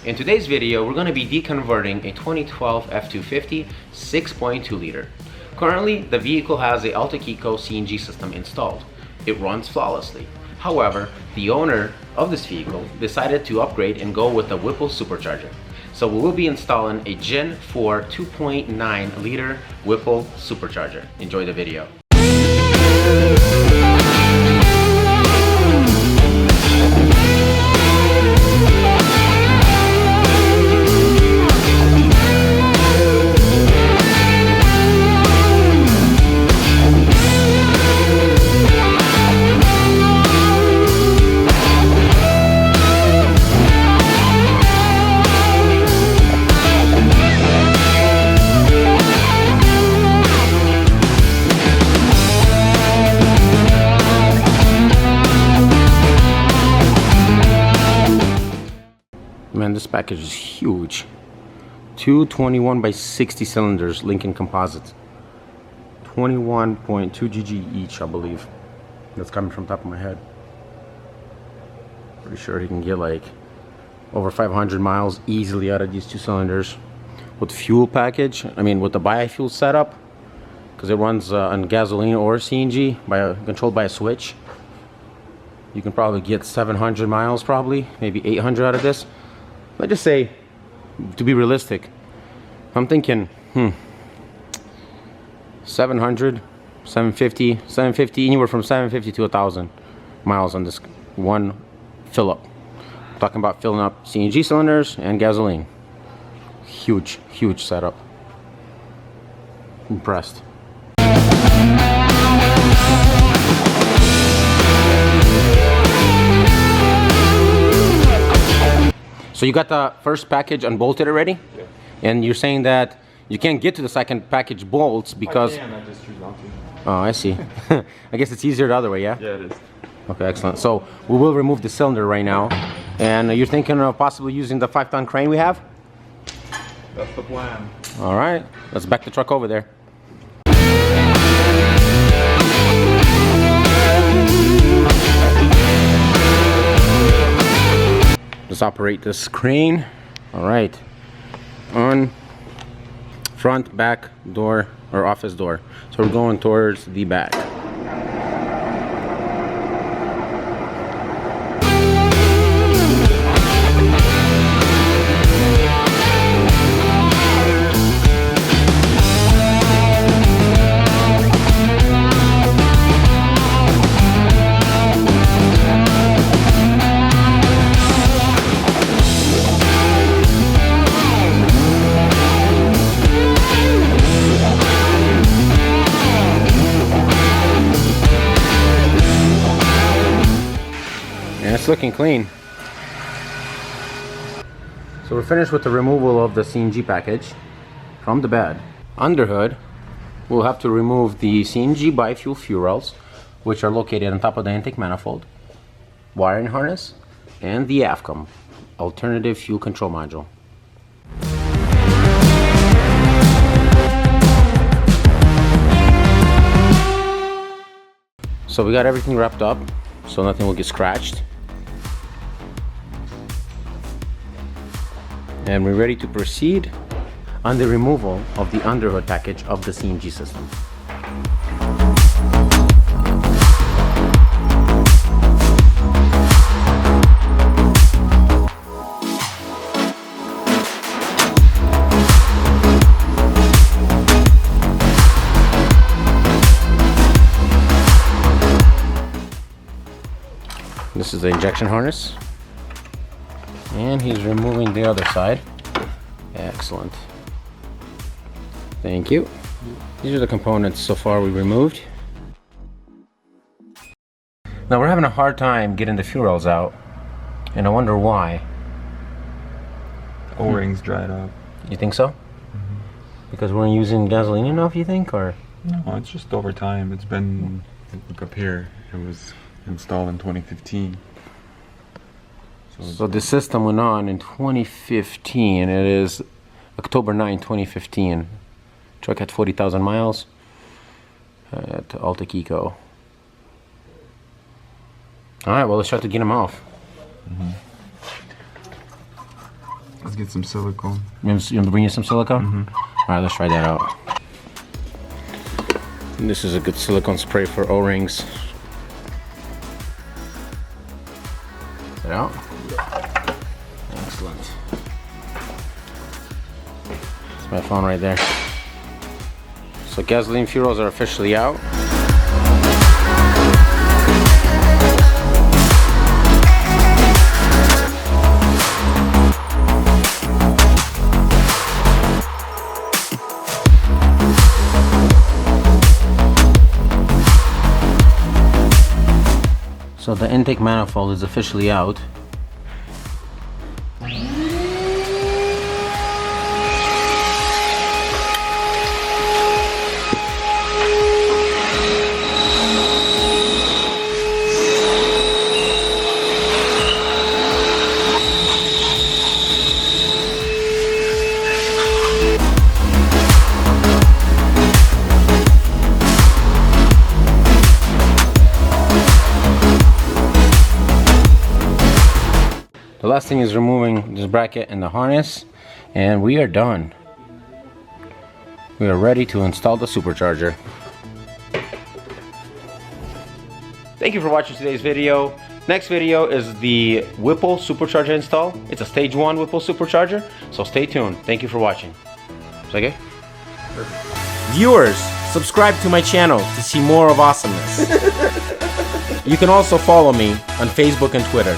In today's video, we're going to be deconverting a 2012 F-250 6.2 liter. Currently, the vehicle has a Altaquico CNG system installed. It runs flawlessly. However, the owner of this vehicle decided to upgrade and go with the Whipple Supercharger. So we will be installing a Gen 4 2.9 liter Whipple Supercharger. Enjoy the video. Man, this package is huge. Two 21 by 60 cylinders, Lincoln composites. 21.2 GG each, I believe. That's coming from the top of my head. Pretty sure he can get like over 500 miles easily out of these two cylinders. With fuel package, I mean with the biofuel setup, because it runs on gasoline or CNG, controlled by a switch. You can probably get 700 miles, probably, maybe 800 out of this. Let's just say, to be realistic, I'm thinking, 700, 750, anywhere from 750 to 1,000 miles on this one fill up. Talking about filling up CNG cylinders and gasoline. Huge, huge setup. Impressed. So you got the first package unbolted already? Yeah. And you're saying that you can't get to the second package bolts because... I can, I just choose not to. Oh, I see. I guess it's easier the other way, yeah? Yeah, it is. Okay, excellent. So we will remove the cylinder right now. And you're thinking of possibly using the 5-ton crane we have? That's the plan. All right, let's back the truck over there. Let's operate this crane. All right, on front, back door, or office door. So we're going towards the back. It's looking clean. So we're finished with the removal of the CNG package from the bed. Under hood, we'll have to remove the CNG biofuel fuel rails, which are located on top of the intake manifold, wiring harness, and the AFCOM, alternative fuel control module. So we got everything wrapped up, so nothing will get scratched. And we're ready to proceed on the removal of the underhood package of the CNG system. This is the injection harness. And he's removing the other side. Excellent. Thank you. These are the components so far we removed. Now we're having a hard time getting the fuel rails out, and I wonder why. O-rings dried up. You think so? Because we're using gasoline enough, you think, or? No, it's just over time. It's been, look up here, it was installed in 2015. So the system went on in 2015. It is October 9, 2015. Truck had 40,000 miles at Altaquico. All right, well, let's try to get them off. Let's get some silicone. You want to bring you some silicone? Alright, let's try that out. And this is a good silicone spray for O-rings. Get it out. Excellent. That's my phone right there. So gasoline fuels are officially out. So the intake manifold is officially out. The last thing is removing this bracket and the harness, and we are done. We are ready to install the supercharger. Thank you for watching today's video. Next video is the Whipple Supercharger install. It's a stage 1 Whipple Supercharger, so stay tuned. Thank you for watching. Is that okay? Viewers, subscribe to my channel to see more of awesomeness. You can also follow me on Facebook and Twitter.